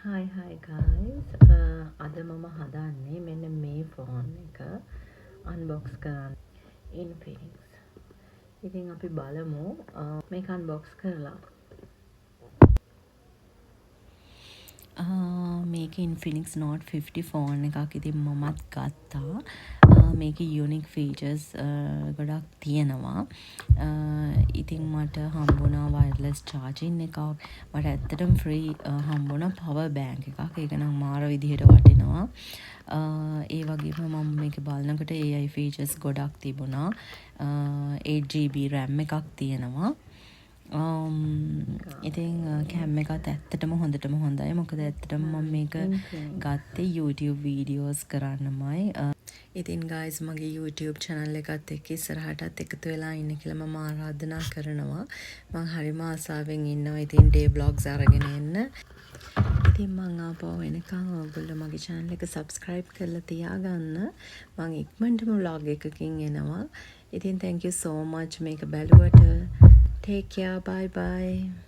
Hi guys. අද මම හදන්නේ මෙන්න මේ ෆෝන් එක අන්බොක්ස් කරන්න Infinix. ඉතින් අපි බලමු මේක අන්බොක්ස් කරලා. මේක Infinix Note 50 ෆෝන් එකක්. ඉතින් මමත් ගත්තා. මේක යුනික් ෆීචර්ස් ගොඩක් තියෙනවා. ඉතින් මට හම්බුණා වයර්ලස් චාර්ජින් එකක්. මට ඇත්තටම ෆ්‍රී හම්බුණා පවර් බෑන්ක් එකක්. ඒක නම් මාර විදිහට වටිනවා. ඒ වගේම මම මේක බලනකොට AI ෆීචර්ස් ගොඩක් තිබුණා. 8GB RAM එකක් තියෙනවා. ඉතින් කැම් එකත් ඇත්තටම හොඳටම හොඳයි. මොකද ඇත්තටම මම මේක ගත්තේ YouTube වීඩියෝස් කරන්නමයි. ඉතින් guys මගේ YouTube channel එකත් එක්ක ඉස්සරහටත් එකතු වෙලා ඉන්න කියලා මම ආරාධනා කරනවා. මම හරිම ආසාවෙන් ඉන්නවා ඉතින් day vlogs අරගෙන එන්න. ඉතින් මම ආපහු එනකන් ඔයගොල්ලෝ මගේ channel එක subscribe කරලා තියාගන්න. මම ඉක්මනටම vlog එකකින් එනවා. ඉතින් thank you so much මේක බැලුවට. Take care. Bye bye.